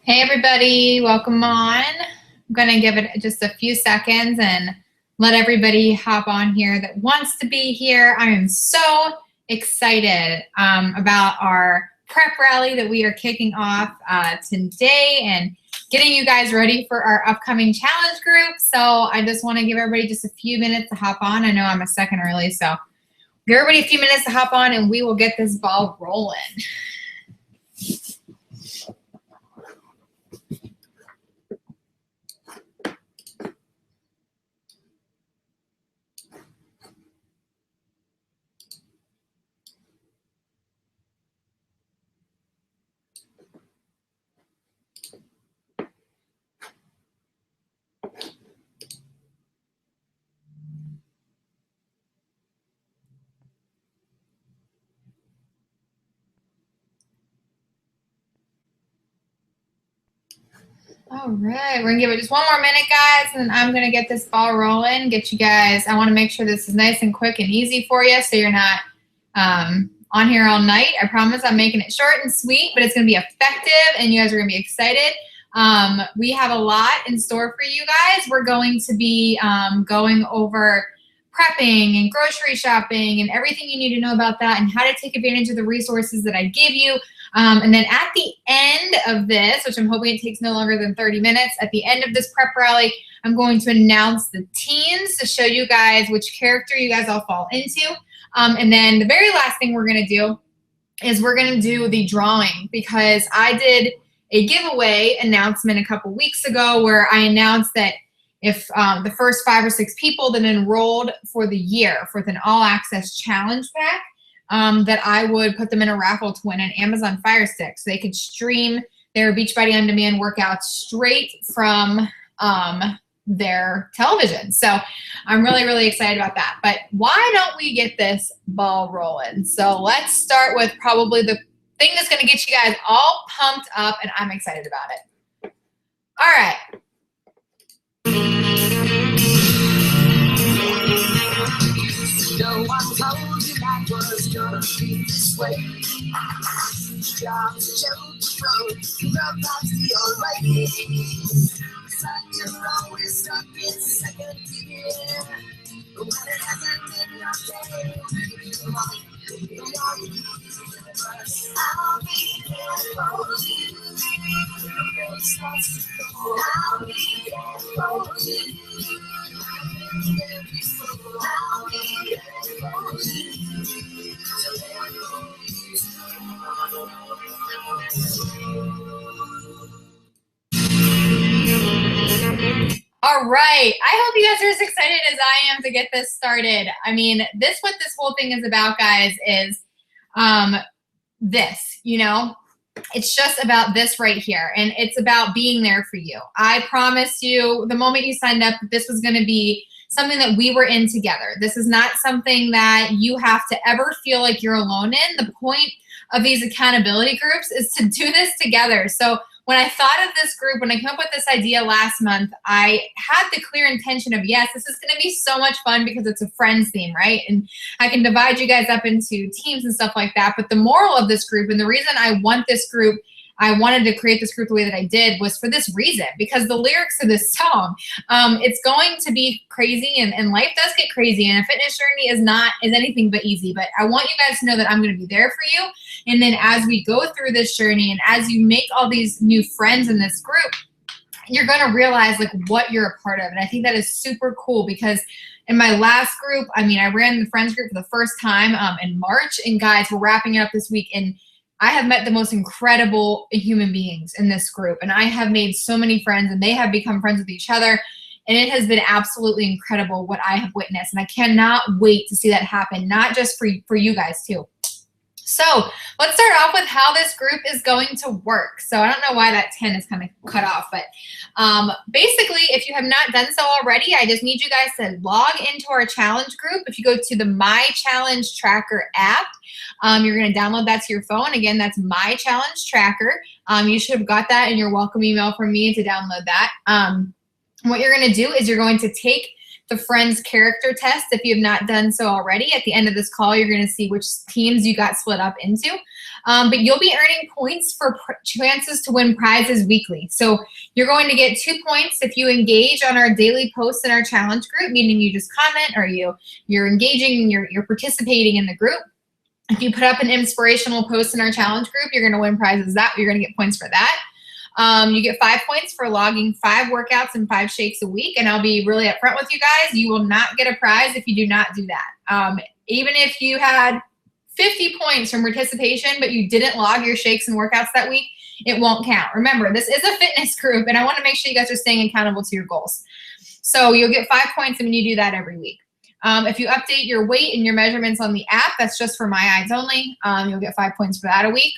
Hey everybody, welcome on. I'm gonna give it just a few seconds and let everybody hop on here that wants to be here. I am so excited about our prep rally that we are kicking off today and getting you guys ready for our upcoming challenge group. So I just wanna give everybody just a few minutes to hop on. I know I'm a second early, so give everybody a few minutes to hop on and we will get this ball rolling. All right, we're gonna give it just one more minute, guys, and I'm gonna get this ball rolling, get you guys, I wanna make sure this is nice and quick and easy for you so you're not on here all night. I promise I'm making it short and sweet, but it's gonna be effective and you guys are gonna be excited. We have a lot in store for you guys. We're going to be going over prepping and grocery shopping and everything you need to know about that and how to take advantage of the resources that I give you. And then at the end of this, which I'm hoping it takes no longer than 30 minutes, at the end of this prep rally, I'm going to announce the teams to show you guys which character you guys all fall into. And then the very last thing we're gonna do is we're gonna do the drawing, because I did a giveaway announcement a couple weeks ago where I announced that if the first 5 or 6 people that enrolled for the year for an all-access challenge pack, that I would put them in a raffle to win an Amazon Fire Stick, so they could stream their Beachbody On Demand workouts straight from their television. So I'm really, really excited about that. But why don't we get this ball rolling? So let's start with probably the thing that's gonna get you guys all pumped up, and I'm excited about it. All right. No one told you life was gonna be this way. Job's a joke, robots the old way. It's like you're always stuck in second gear. But when it hasn't been your day, I'll be there for you. I'll be there for you. I'll be there for you. All right. I hope you guys are as excited as I am to get this started. I mean, what this whole thing is about, guys, is this, you know? It's just about this right here, and it's about being there for you. I promised you the moment you signed up that this was going to be something that we were in together. This is not something that you have to ever feel like you're alone in. The point of these accountability groups is to do this together. So when I thought of this group, when I came up with this idea last month, I had the clear intention of, yes, this is going to be so much fun because it's a friends theme, right? And I can divide you guys up into teams and stuff like that. But the moral of this group, and the reason I want this group, I wanted to create this group the way that I did, was for this reason, because the lyrics of this song, it's going to be crazy, and life does get crazy, and a fitness journey is anything but easy. But I want you guys to know that I'm going to be there for you. And then as we go through this journey and as you make all these new friends in this group, you're going to realize like what you're a part of. And I think that is super cool, because in my last group, I mean, I ran the friends group for the first time in March, and guys, we're wrapping it up this week, and I have met the most incredible human beings in this group, and I have made so many friends, and they have become friends with each other, and it has been absolutely incredible what I have witnessed, and I cannot wait to see that happen, not just for you guys too. So let's start off with how this group is going to work. So I don't know why that 10 is kind of cut off, but basically, if you have not done so already, I just need you guys to log into our challenge group. If you go to the My Challenge Tracker app, you're going to download that to your phone. Again, that's My Challenge Tracker. You should have got that in your welcome email from me to download that. What you're going to do is you're going to take the friends character test. If you have not done so already, at the end of this call, you're going to see which teams you got split up into. But you'll be earning points for chances to win prizes weekly. So you're going to get 2 points if you engage on our daily posts in our challenge group, meaning you just comment or you're engaging and you're participating in the group. If you put up an inspirational post in our challenge group, you're going to win prizes. You're going to get points for that. You get 5 points for logging 5 workouts and 5 shakes a week. And I'll be really upfront with you guys. You will not get a prize if you do not do that. Even if you had 50 points from participation, but you didn't log your shakes and workouts that week, it won't count. Remember, this is a fitness group, and I want to make sure you guys are staying accountable to your goals. So you'll get 5 points when you do that every week. If you update your weight and your measurements on the app, that's just for my eyes only. You'll get 5 points for that a week.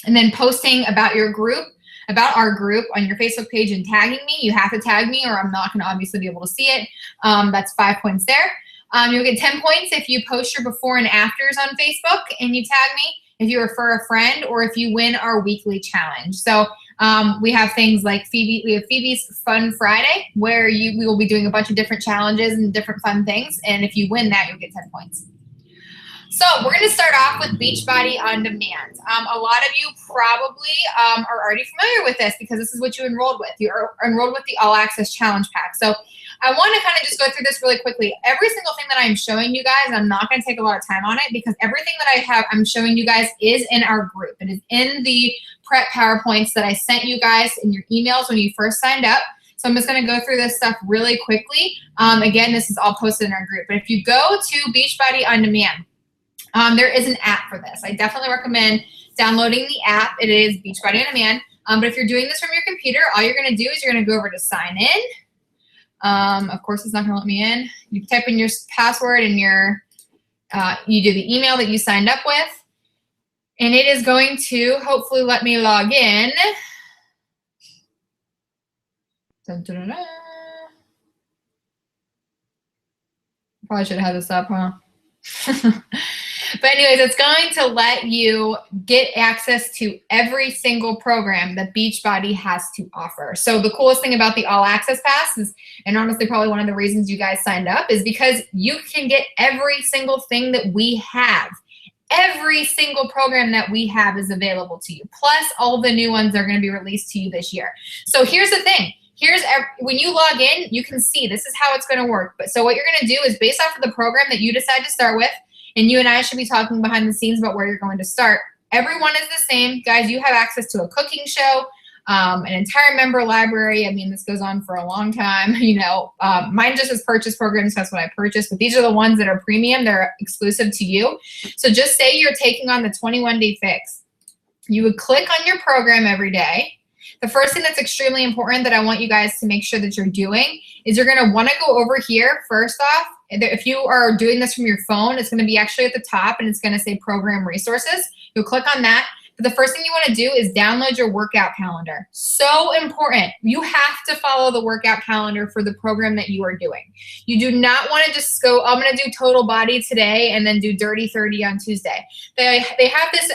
And then posting about your group, about our group on your Facebook page and tagging me. You have to tag me or I'm not going to obviously be able to see it. That's 5 points there. You'll get 10 points if you post your before and afters on Facebook and you tag me, if you refer a friend, or if you win our weekly challenge. So we have things like Phoebe's Fun Friday, where we will be doing a bunch of different challenges and different fun things. And if you win that, you'll get 10 points. So we're going to start off with Beachbody On Demand. A lot of you probably are already familiar with this because this is what you enrolled with. You are enrolled with the All Access Challenge Pack. So I want to kind of just go through this really quickly. Every single thing that I'm showing you guys, I'm not going to take a lot of time on it because everything that I'm showing you guys is in our group. It is in the prep PowerPoints that I sent you guys in your emails when you first signed up. So I'm just going to go through this stuff really quickly. Again, this is all posted in our group. But if you go to Beachbody On Demand, there is an app for this. I definitely recommend downloading the app. It is Beachbody On Demand. But if you're doing this from your computer, all you're going to do is you're going to go over to sign in. Of course, it's not going to let me in. You type in your password and you do the email that you signed up with. And it is going to hopefully let me log in. Dun, dun, dun, dun. Probably should have had this up, huh? But anyways, it's going to let you get access to every single program that Beachbody has to offer. So the coolest thing about the All Access Pass is, and honestly probably one of the reasons you guys signed up, is because you can get every single thing that we have. Every single program that we have is available to you, plus all the new ones that are going to be released to you this year. So here's the thing. When you log in, you can see this is how it's going to work. But so what you're going to do is based off of the program that you decide to start with, and you and I should be talking behind the scenes about where you're going to start. Everyone is the same. Guys, you have access to a cooking show, an entire member library. I mean, this goes on for a long time. Mine just says purchase programs. That's what I purchased. But these are the ones that are premium. They're exclusive to you. So just say you're taking on the 21-day fix. You would click on your program every day. The first thing that's extremely important that I want you guys to make sure that you're doing is you're going to want to go over here first off. If you are doing this from your phone, it's going to be actually at the top and it's going to say program resources. You'll click on that. But the first thing you want to do is download your workout calendar. So important. You have to follow the workout calendar for the program that you are doing. You do not want to just go, I'm going to do total body today and then do dirty 30 on Tuesday. They have this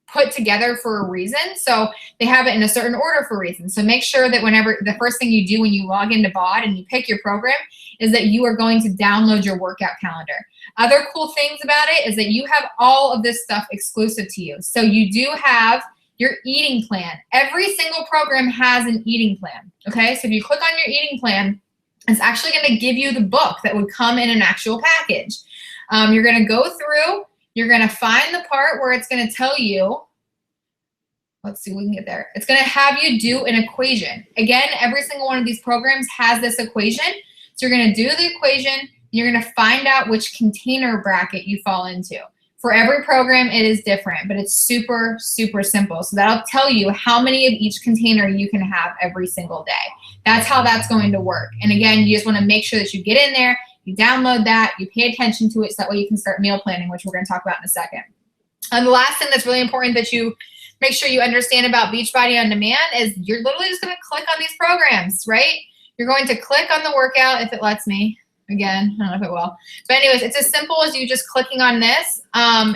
put together for a reason. So they have it in a certain order for a reason. So make sure that whenever the first thing you do when you log into BOD and you pick your program is that you are going to download your workout calendar. Other cool things about it is that you have all of this stuff exclusive to you. So you do have your eating plan. Every single program has an eating plan. Okay, so if you click on your eating plan, it's actually going to give you the book that would come in an actual package. You're going to go through. You're going to find the part where it's going to tell you, let's see if we can get there. It's going to have you do an equation. Again, every single one of these programs has this equation. So you're going to do the equation. And you're going to find out which container bracket you fall into. For every program, it is different, but it's super, super simple. So that'll tell you how many of each container you can have every single day. That's how that's going to work. And again, you just want to make sure that you get in there, you download that, you pay attention to it so that way you can start meal planning, which we're going to talk about in a second. And the last thing that's really important that you make sure you understand about Beachbody On Demand is you're literally just going to click on these programs, right? You're going to click on the workout if it lets me. Again, I don't know if it will. But anyways, it's as simple as you just clicking on this.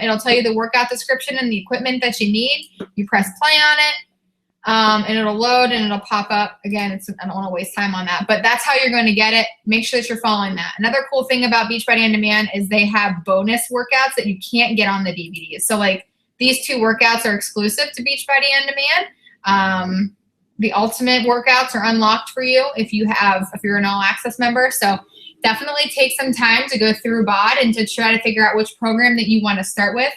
It'll tell you the workout description and the equipment that you need. You press play on it, and it'll load and it'll pop up. Again, I don't want to waste time on that, but that's how you're going to get it. Make sure that you're following that. Another cool thing about Beachbody On Demand is they have bonus workouts that you can't get on the DVDs. So like These 2 workouts are exclusive to Beachbody On Demand. The ultimate workouts are unlocked for you if you're an all access member. So definitely take some time to go through BOD and to try to figure out which program that you want to start with.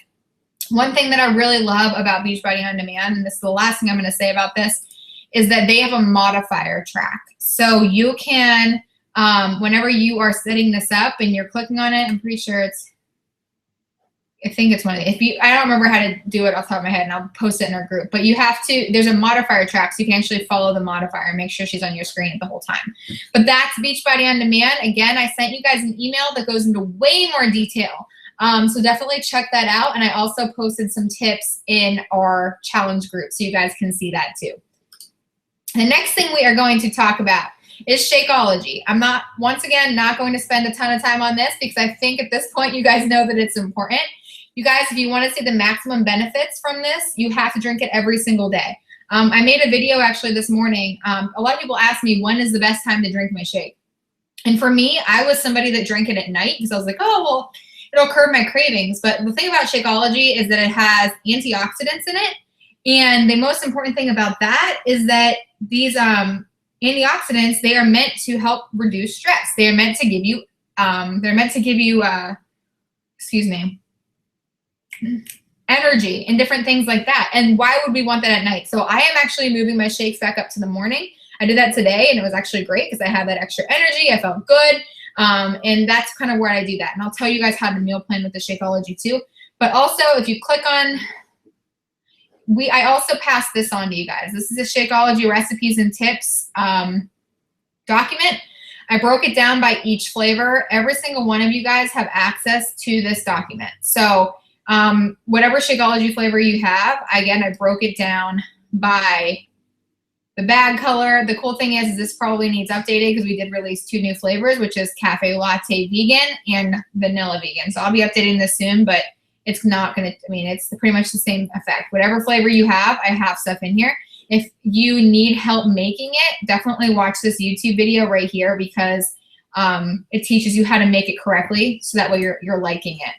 One thing that I really love about Beachbody On Demand, and this is the last thing I'm going to say about this, is that they have a modifier track. So you can, whenever you are setting this up and you're clicking on it, I'm pretty sure I think it's one of the, I don't remember how to do it off the top of my head, and I'll post it in our group, but you have to, there's a modifier track, so you can actually follow the modifier and make sure she's on your screen the whole time. But that's Beachbody On Demand. Again, I sent you guys an email that goes into way more detail. So definitely check that out. And I also posted some tips in our challenge group, so you guys can see that too. The next thing we are going to talk about is Shakeology. I'm not, once again, not going to spend a ton of time on this because I think at this point you guys know that it's important. You guys, if you want to see the maximum benefits from this, you have to drink it every single day. I made a video actually this morning. A lot of people ask me, when is the best time to drink my shake? And for me, I was somebody that drank it at night because I was like, oh, well, it'll curb my cravings. But the thing about Shakeology is that it has antioxidants in it. And the most important thing about that is that these antioxidants, they are meant to help reduce stress. They are meant to give you, energy and different things like that. And why would we want that at night? So I am actually moving my shakes back up to the morning. I did that today, and it was actually great because I had that extra energy. I felt good. And that's kind of where I do that. And I'll tell you guys how to meal plan with the Shakeology too. But also, if you click on, I also passed this on to you guys. This is a Shakeology recipes and tips document. I broke it down by each flavor. Every single one of you guys have access to this document. So whatever Shakeology flavor you have, again, I broke it down by the bag color. The cool thing is this probably needs updated because we did release 2 new flavors, which is Cafe Latte Vegan and Vanilla Vegan. So I'll be updating this soon, but it's not going to, I mean, it's pretty much the same effect. Whatever flavor you have, I have stuff in here. If you need help making it, definitely watch this YouTube video right here because it teaches you how to make it correctly so that way you're liking it.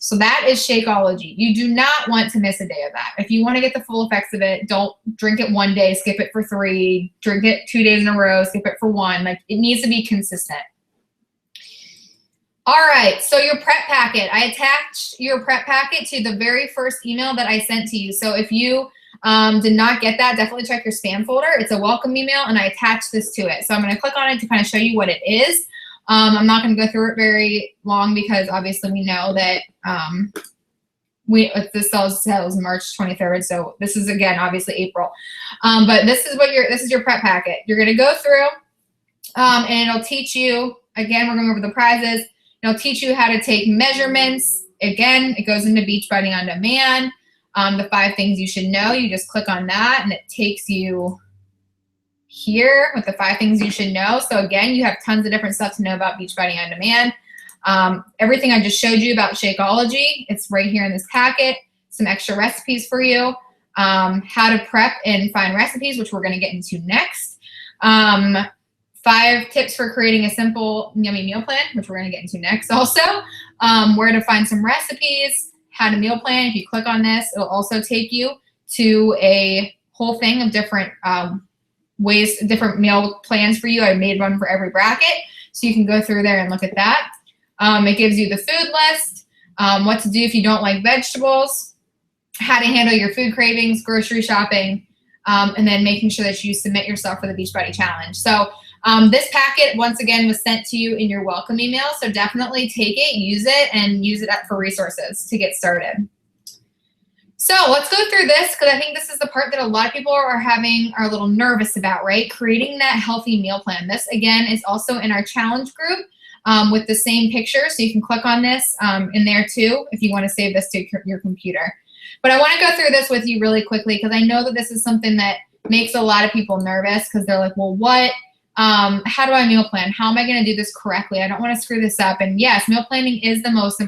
So that is Shakeology. You do not want to miss a day of that. If you want to get the full effects of it, don't drink it one day, skip it for 3, drink it 2 days in a row, skip it for 1. Like, it needs to be consistent. All right, so your prep packet. I attached your prep packet to the very first email that I sent to you. So if you did not get that, definitely check your spam folder. It's a welcome email, and I attached this to it. So I'm going to click on it to kind of show you what it is. I'm not going to go through it very long because obviously we know that this sells March 23rd. So this is, again, obviously April. But this is your prep packet. You're going to go through and it'll teach you, again, we're going over the prizes. It'll teach you how to take measurements. Again, it goes into Beachbody On Demand. The 5 things you should know. You just click on that and it takes you here with the 5 things you should know. So again, you have tons of different stuff to know about Beachbody On Demand. Everything I just showed you about Shakeology, it's right here in this packet. Some extra recipes for you. How to prep and find recipes, which we're going to get into next. 5 tips for creating a simple, yummy meal plan, which we're going to get into next also. Where to find some recipes, how to meal plan. If you click on this, it'll also take you to a whole thing of different different meal plans for you. I made one for every bracket, so you can go through there and look at that. It gives you the food list, what to do if you don't like vegetables, how to handle your food cravings, grocery shopping, and then making sure that you submit yourself for the Beachbody Challenge. So this packet, once again, was sent to you in your welcome email, so definitely take it, use it, and use it for resources to get started. So let's go through this because I think this is the part that a lot of people are a little nervous about, right? Creating that healthy meal plan. This, again, is also in our challenge group with the same picture, so you can click on this in there too if you want to save this to your computer. But I want to go through this with you really quickly because I know that this is something that makes a lot of people nervous because they're like, well, what? How do I meal plan? How am I going to do this correctly? I don't want to screw this up. And yes, meal planning is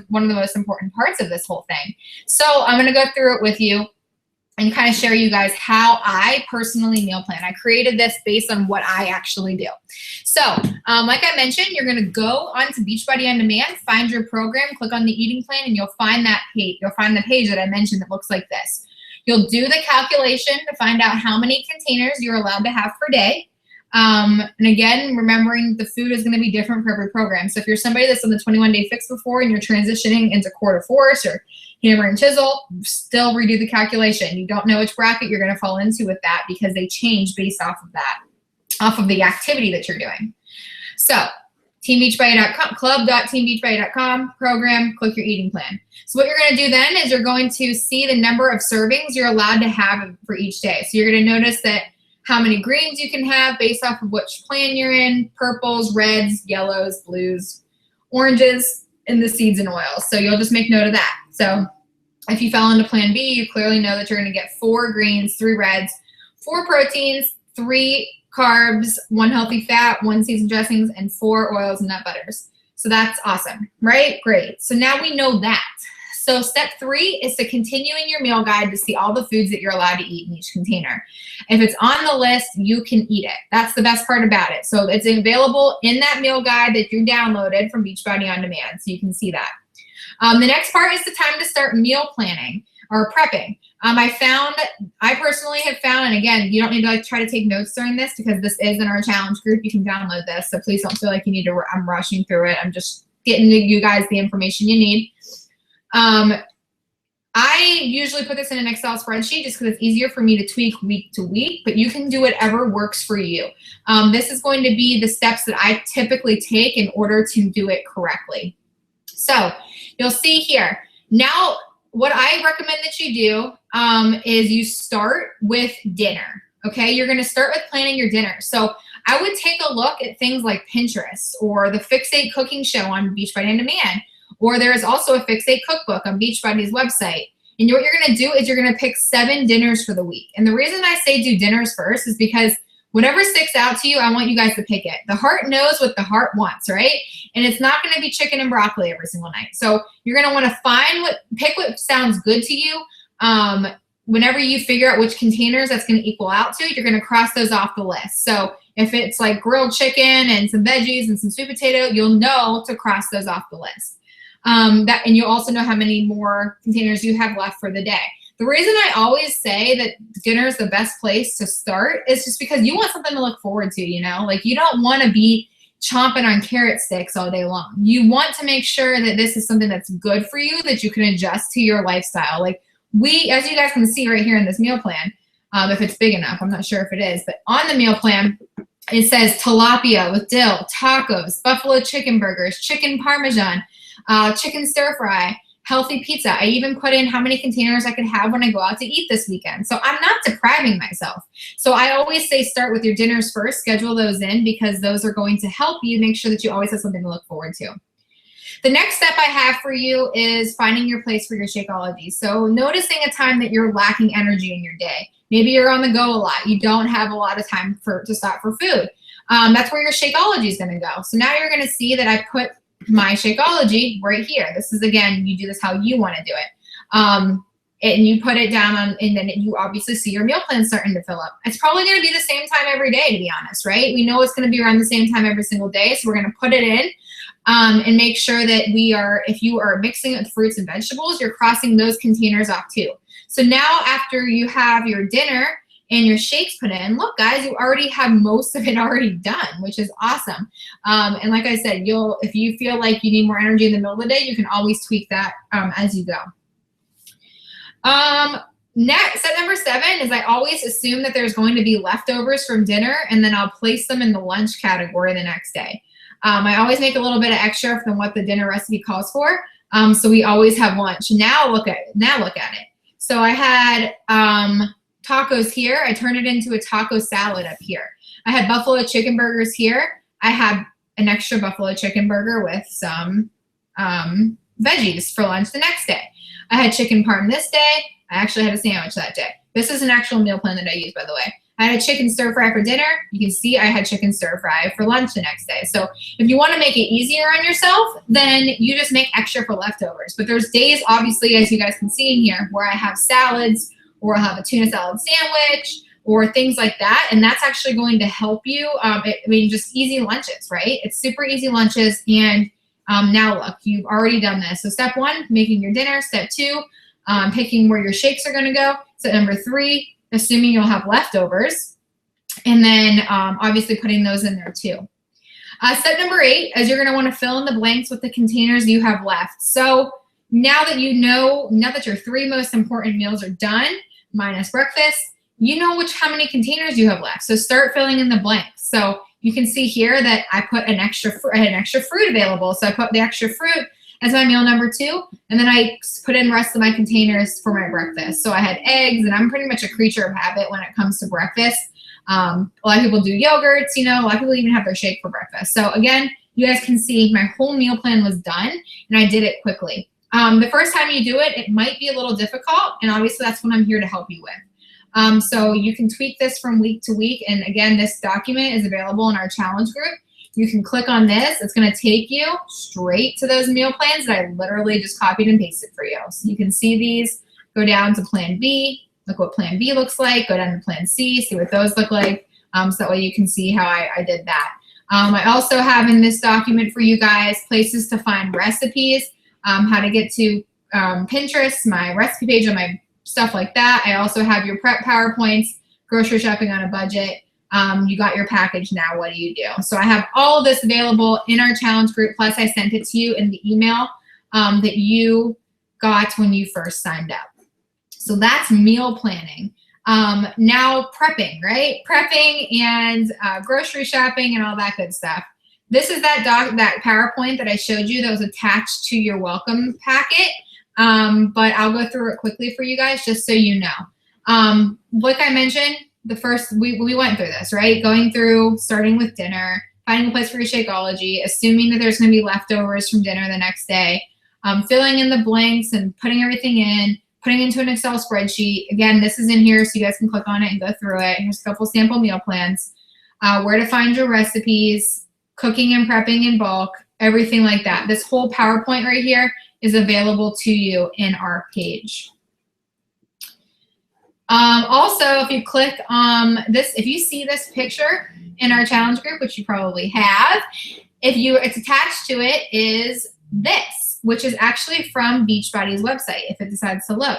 one of the most important parts of this whole thing. So I'm going to go through it with you. and kind of share you guys how I personally meal plan. I created this based on what I actually do. So like I mentioned, you're going to go onto Beachbody On Demand, find your program, click on the eating plan, and you'll find that page. You'll find the page that I mentioned that looks like this. You'll do the calculation to find out how many containers you're allowed to have per day. And again, remembering the food is going to be different for every program. So if you're somebody that's on the 21-day fix before and you're transitioning into quarter force or hammer and chisel, still redo the calculation. You don't know which bracket you're going to fall into with that because they change based off of that, off of the activity that you're doing. So teambeachbody.com, club.teambeachbody.com, program, click your eating plan. So what you're going to do then is you're going to see the number of servings you're allowed to have for each day. So you're going to notice that how many greens you can have based off of which plan you're in, purples, reds, yellows, blues, oranges, and the seeds and oils. So you'll just make note of that. So if you fell into plan B, you clearly know that you're going to get 4 greens, 3 reds, 4 proteins, 3 carbs, 1 healthy fat, 1 seasoned dressings, and 4 oils and nut butters. So that's awesome, right? Great. So now we know that. So step 3 is to continue in your meal guide to see all the foods that you're allowed to eat in each container. If it's on the list, you can eat it. That's the best part about it. So it's available in that meal guide that you downloaded from Beachbody On Demand, so you can see that. The next part is the time to start meal planning or prepping. I personally have found, and again, you don't need to like try to take notes during this because this is in our challenge group. You can download this, so please don't feel like you need to, I'm rushing through it. I'm just getting you guys the information you need. I usually put this in an Excel spreadsheet just because it's easier for me to tweak week to week, but you can do whatever works for you. This is going to be the steps that I typically take in order to do it correctly. So you'll see here. Now, what I recommend that you do is you start with dinner, okay? You're gonna start with planning your dinner. So I would take a look at things like Pinterest or the Fixate Cooking Show on Beachbody On Demand, or there is also a Fixate Cookbook on Beachbody's website. And what you're gonna do is you're gonna pick 7 dinners for the week. And the reason I say do dinners first is because whatever sticks out to you, I want you guys to pick it. The heart knows what the heart wants, right? And it's not gonna be chicken and broccoli every single night. So you're gonna wanna pick what sounds good to you. Whenever you figure out which containers that's gonna equal out to, you're gonna cross those off the list. So if it's like grilled chicken and some veggies and some sweet potato, you'll know to cross those off the list. And you also know how many more containers you have left for the day. The reason I always say that dinner is the best place to start is just because you want something to look forward to, you know? Like you don't want to be chomping on carrot sticks all day long. You want to make sure that this is something that's good for you, that you can adjust to your lifestyle. Like as you guys can see right here in this meal plan, if it's big enough, I'm not sure if it is, but on the meal plan, it says tilapia with dill, tacos, buffalo chicken burgers, chicken parmesan, chicken stir fry, healthy pizza. I even put in how many containers I could have when I go out to eat this weekend. So I'm not depriving myself. So I always say start with your dinners first, schedule those in because those are going to help you make sure that you always have something to look forward to. The next step I have for you is finding your place for your Shakeology. So noticing a time that you're lacking energy in your day. Maybe you're on the go a lot. You don't have a lot of time to stop for food. That's where your Shakeology is going to go. So now you're going to see that I put my Shakeology right here. This is, again, you do this how you want to do it. And you put it down on, and then you obviously see your meal plan starting to fill up. It's probably going to be the same time every day, to be honest, right? We know it's going to be around the same time every single day, so we're going to put it in and make sure that if you are mixing it with fruits and vegetables, you're crossing those containers off too. So now after you have your dinner and your shakes put in, look guys, you already have most of it already done, which is awesome. And like I said, if you feel like you need more energy in the middle of the day, you can always tweak that as you go. Next, step number 7 is I always assume that there's going to be leftovers from dinner and then I'll place them in the lunch category the next day. I always make a little bit of extra from what the dinner recipe calls for. So we always have lunch. Now look at it. So I had tacos here. I turned it into a taco salad up here. I had buffalo chicken burgers here. I had an extra buffalo chicken burger with some veggies for lunch the next day. I had chicken parm this day. I actually had a sandwich that day. This is an actual meal plan that I use, by the way. I had a chicken stir fry for dinner. You can see I had chicken stir fry for lunch the next day. So if you want to make it easier on yourself, then you just make extra for leftovers. But there's days, obviously, as you guys can see in here, where I have salads or I'll have a tuna salad sandwich, or things like that. And that's actually going to help you. I mean, just easy lunches, right? It's super easy lunches. And now look, you've already done this. So step 1, making your dinner. Step 2, picking where your shakes are gonna go. Step number 3, assuming you'll have leftovers. And then obviously putting those in there too. Step number 8 is you're gonna wanna fill in the blanks with the containers you have left. So now that you know, now that your 3 most important meals are done, minus breakfast, you know how many containers you have left. So start filling in the blanks. So you can see here that I put an extra fruit available. So I put the extra fruit as my meal number 2, and then I put in the rest of my containers for my breakfast. So I had eggs, and I'm pretty much a creature of habit when it comes to breakfast. A lot of people do yogurts, you know, a lot of people even have their shake for breakfast. So again, you guys can see my whole meal plan was done, and I did it quickly. The first time you do it, it might be a little difficult, and obviously that's what I'm here to help you with. So you can tweak this from week to week, and again, this document is available in our challenge group. You can click on this. It's gonna take you straight to those meal plans that I literally just copied and pasted for you. So you can see these, go down to Plan B, look what Plan B looks like, go down to Plan C, see what those look like, so that way you can see how I did that. I also have in this document for you guys places to find recipes, how to get to Pinterest, my recipe page on my stuff like that. I also have your prep PowerPoints, grocery shopping on a budget. You got your package, now what do you do? So I have all of this available in our challenge group, plus I sent it to you in the email that you got when you first signed up. So that's meal planning. Now prepping, right? Prepping and grocery shopping and all that good stuff. This is that PowerPoint that I showed you that was attached to your welcome packet. But I'll go through it quickly for you guys just so you know. Like I mentioned, we went through this, right? Going through, starting with dinner, finding a place for your Shakeology, assuming that there's gonna be leftovers from dinner the next day, filling in the blanks and putting everything in, putting into an Excel spreadsheet. Again, this is in here so you guys can click on it and go through it. Here's a couple sample meal plans, where to find your recipes, cooking and prepping in bulk, everything like that. This whole PowerPoint right here is available to you in our page. Also, if you click this, if you see this picture in our challenge group, which you probably have, it's attached to it is this, which is actually from Beachbody's website, if it decides to load.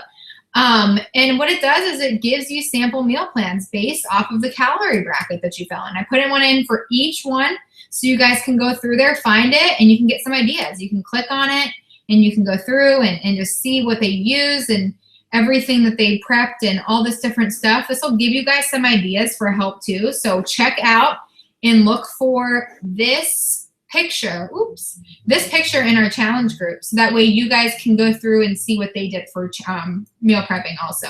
And what it does is it gives you sample meal plans based off of the calorie bracket that you fell in. I put in one in for each one so you guys can go through there, find it, and you can get some ideas. You can click on it and you can go through and just see what they use and everything that they prepped and all this different stuff. This will give you guys some ideas for help too. So check out and look for this picture, this picture in our challenge group. So that way you guys can go through and see what they did for meal prepping also.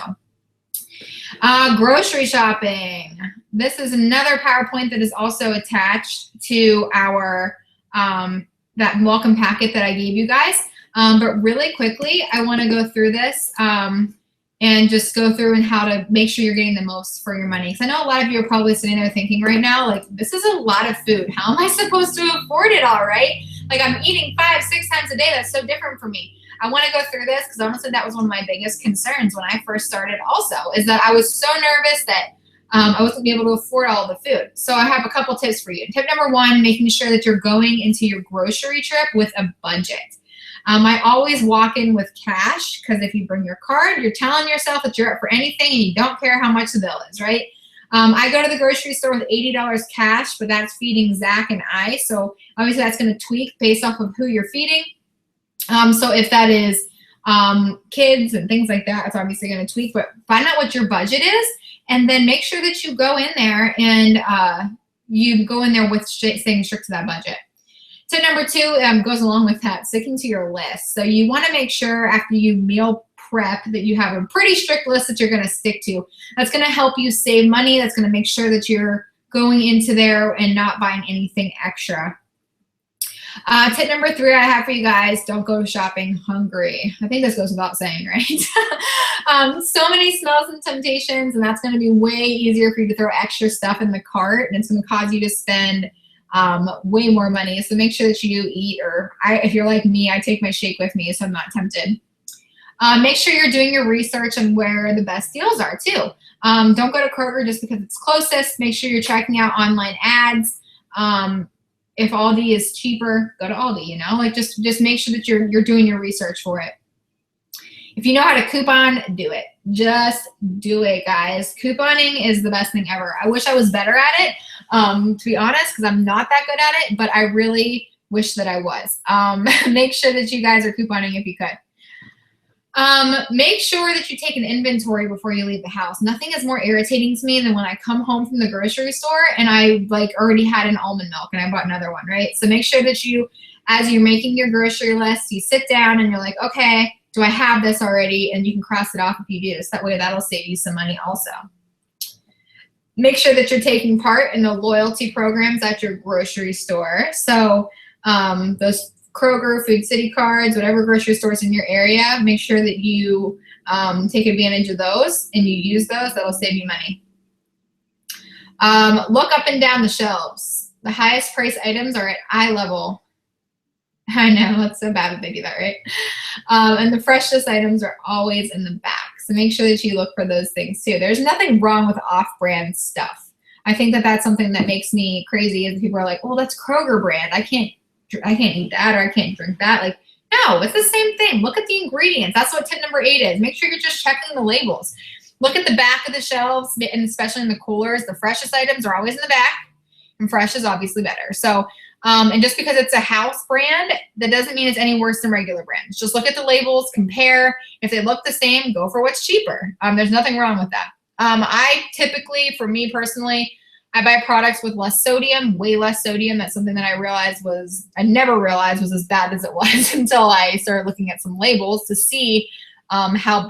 Grocery shopping. This is another PowerPoint that is also attached to our, that welcome packet that I gave you guys. But really quickly, I want to go through this and just go through and how to make sure you're getting the most for your money. Because I know a lot of you are probably sitting there thinking right now, like, this is a lot of food. How am I supposed to afford it all, right? Like, I'm eating 5, 6 times a day. That's so different for me. I want to go through this because honestly, that was one of my biggest concerns when I first started also, is that I was so nervous that I wasn't be able to afford all the food. So I have a couple tips for you. Tip number 1, making sure that you're going into your grocery trip with a budget. I always walk in with cash because if you bring your card, you're telling yourself that you're up for anything and you don't care how much the bill is, right? I go to the grocery store with $80 cash, but that's feeding Zach and I. So obviously that's going to tweak based off of who you're feeding. So if that is kids and things like that, it's obviously going to tweak, but find out what your budget is and then make sure that you go in there and you go in there with staying strict to that budget. Tip number 2 goes along with that, sticking to your list. So you want to make sure after you meal prep that you have a pretty strict list that you're going to stick to. That's going to help you save money. That's going to make sure that you're going into there and not buying anything extra. Tip number 3 I have for you guys, don't go shopping hungry. I think this goes without saying, right? So many smells and temptations, and that's going to be way easier for you to throw extra stuff in the cart, and it's going to cause you to spend way more money. So make sure that you eat, or if you're like me, I take my shake with me so I'm not tempted. Make sure you're doing your research on where the best deals are too. Don't go to Kroger just because it's closest. Make sure you're checking out online ads. If Aldi is cheaper, go to Aldi, you know, like just make sure that you're doing your research for it. If you know how to coupon, do it. Just do it, guys. Couponing is the best thing ever. I wish I was better at it, to be honest, because I'm not that good at it, but I really wish that I was. Make sure that you guys are couponing if you could. Make sure that you take an inventory before you leave the house. Nothing is more irritating to me than when I come home from the grocery store and I like already had an almond milk and I bought another one, right? So make sure that you, as you're making your grocery list, you sit down and you're like, okay, do I have this already? And you can cross it off if you do. So that way that'll save you some money also. Make sure that you're taking part in the loyalty programs at your grocery store. So those Kroger, Food City cards, whatever grocery stores in your area, make sure that you take advantage of those and you use those. That'll save you money. Look up and down the shelves. The highest price items are at eye level. I know, that's so bad that they do that, right? And the freshest items are always in the back. So make sure that you look for those things too. There's nothing wrong with off-brand stuff. I think that that's something that makes me crazy is people are like, well, that's Kroger brand. I can't eat that or I can't drink that. Like, no, it's the same thing. Look at the ingredients. That's what tip number 8 is. Make sure you're just checking the labels. Look at the back of the shelves, and especially in the coolers, the freshest items are always in the back, and fresh is obviously better. So, and just because it's a house brand, that doesn't mean it's any worse than regular brands. Just look at the labels, compare. If they look the same, go for what's cheaper. There's nothing wrong with that. I typically, for me personally, I buy products with less sodium, way less sodium. That's something that I never realized was as bad as it was until I started looking at some labels to see how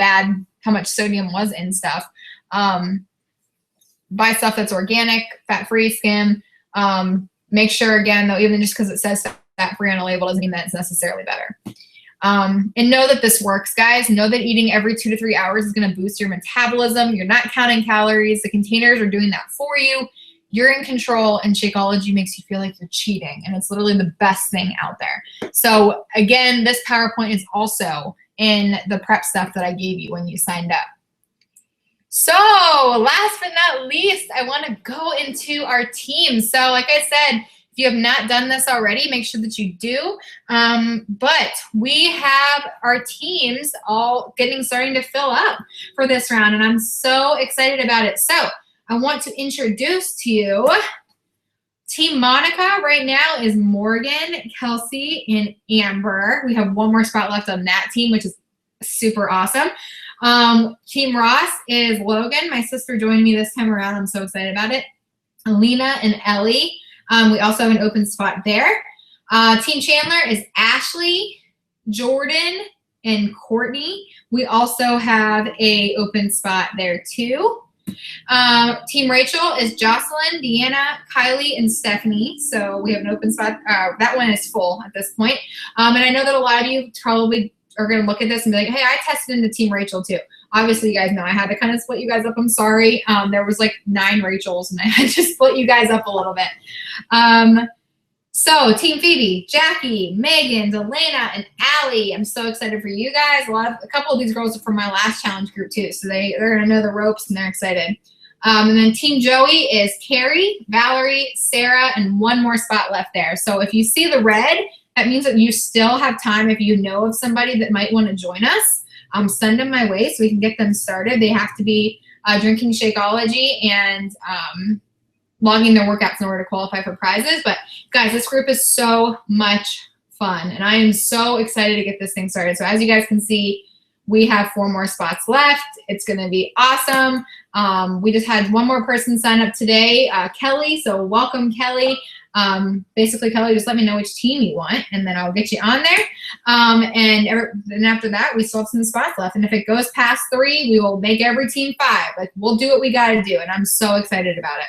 much sodium was in stuff. Buy stuff that's organic, fat-free, skim. Make sure, again, though, even just because it says fat-free on a label doesn't mean that it's necessarily better. And know that this works, guys. Know that eating every 2 to 3 hours is going to boost your metabolism. You're not counting calories. The containers are doing that for you. You're in control, and Shakeology makes you feel like you're cheating, and it's literally the best thing out there. So, again, this PowerPoint is also in the prep stuff that I gave you when you signed up. So, last but not least, I want to go into our team. So, like I said, if you have not done this already, make sure that you do. But we have our teams all starting to fill up for this round, and I'm so excited about it. So, I want to introduce to you Team Monica. Right now is Morgan, Kelsey, and Amber. We have one more spot left on that team, which is super awesome. Team Ross is Logan. My sister joined me this time around. I'm so excited about it. Alina and Ellie. We also have an open spot there. Team Chandler is Ashley, Jordan, and Courtney. We also have an open spot there too. Team Rachel is Jocelyn, Deanna, Kylie, and Stephanie. So we have an open spot. That one is full at this point. And I know that a lot of you probably are going to look at this and be like, hey, I tested into Team Rachel too. Obviously, you guys know I had to kind of split you guys up. I'm sorry. There was like 9 Rachels, and I had to split you guys up a little bit. So Team Phoebe, Jackie, Megan, Delana, and Allie. I'm so excited for you guys. A couple of these girls are from my last challenge group too, so they're going to know the ropes and they're excited. And then Team Joey is Carrie, Valerie, Sarah, and one more spot left there. So if you see the red, that means that you still have time. If you know of somebody that might want to join us, send them my way so we can get them started. They have to be drinking Shakeology and logging their workouts in order to qualify for prizes. But guys, this group is so much fun, and I am so excited to get this thing started. So as you guys can see, we have 4 more spots left. It's going to be awesome. We just had one more person sign up today, Kelly. So welcome, Kelly. Basically, Kelly, just let me know which team you want, and then I'll get you on there. And after that, we still have some spots left. And if it goes past 3, we will make every team 5. Like, we'll do what we got to do, and I'm so excited about it.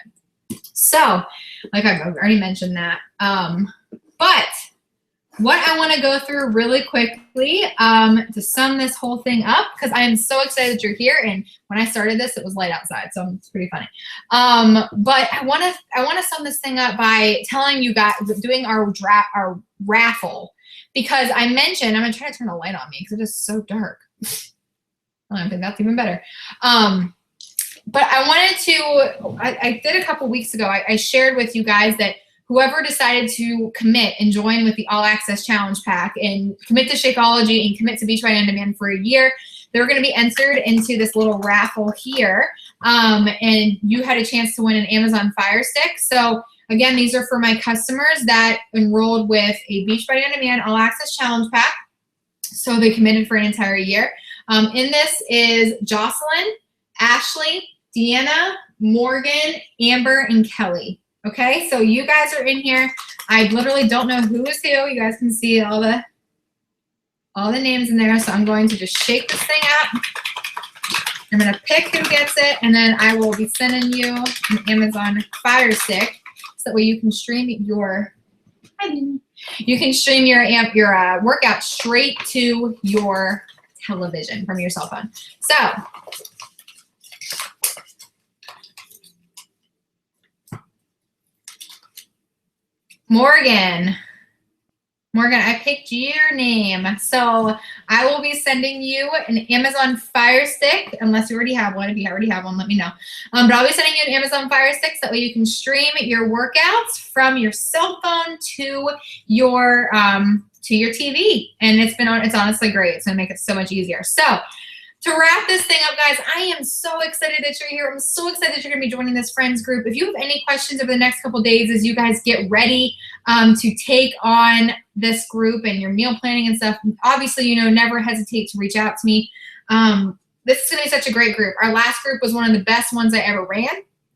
So, like I've already mentioned that. But what I want to go through really quickly to sum this whole thing up, because I am so excited that you're here. And when I started this, it was light outside, so it's pretty funny. But I want to sum this thing up by telling you guys, doing our raffle, because I mentioned, I'm gonna try to turn a light on me because it is so dark. I think that's even better. But I wanted to, I did a couple weeks ago, I shared with you guys that whoever decided to commit and join with the All Access Challenge Pack and commit to Shakeology and commit to Beachbody On Demand for a year, they're going to be entered into this little raffle here. And you had a chance to win an Amazon Fire Stick. So again, these are for my customers that enrolled with a Beachbody On Demand All Access Challenge Pack. So they committed for an entire year. In this is Jocelyn, Ashley, Deanna, Morgan, Amber, and Kelly. Okay, so you guys are in here. I literally don't know who is who. You guys can see all the names in there. So I'm going to just shake this thing up. I'm gonna pick who gets it, and then I will be sending you an Amazon Fire Stick, so that way you can stream your workout straight to your television from your cell phone. So. Morgan, I picked your name. So I will be sending you an Amazon Fire Stick, unless you already have one. If you already have one, let me know. But I'll be sending you an Amazon Fire Stick, so that way you can stream your workouts from your cell phone to your TV. And it's honestly great. It's gonna make it so much easier. So to wrap this thing up, guys, I am so excited that you're here. I'm so excited that you're going to be joining this friends group. If you have any questions over the next couple of days as you guys get ready to take on this group and your meal planning and stuff, obviously, never hesitate to reach out to me. This is going to be such a great group. Our last group was one of the best ones I ever ran.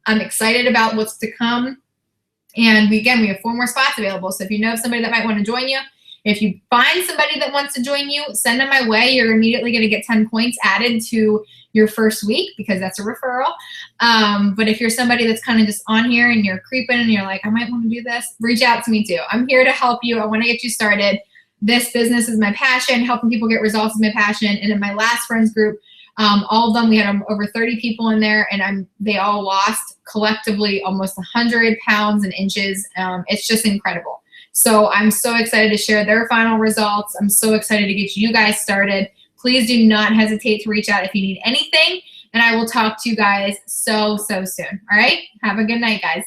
I'm excited about what's to come. And we have 4 more spots available. So if you know of somebody that might want to join you, if you find somebody that wants to join you, send them my way. You're immediately going to get 10 points added to your first week, because that's a referral. But if you're somebody that's kind of just on here and you're creeping and you're like, I might want to do this, reach out to me too. I'm here to help you. I want to get you started. This business is my passion. Helping people get results is my passion. And in my last friends group, all of them, we had over 30 people in there, and they all lost collectively almost 100 pounds and inches. It's just incredible. So I'm so excited to share their final results. I'm so excited to get you guys started. Please do not hesitate to reach out if you need anything, and I will talk to you guys so soon. All right? Have a good night, guys.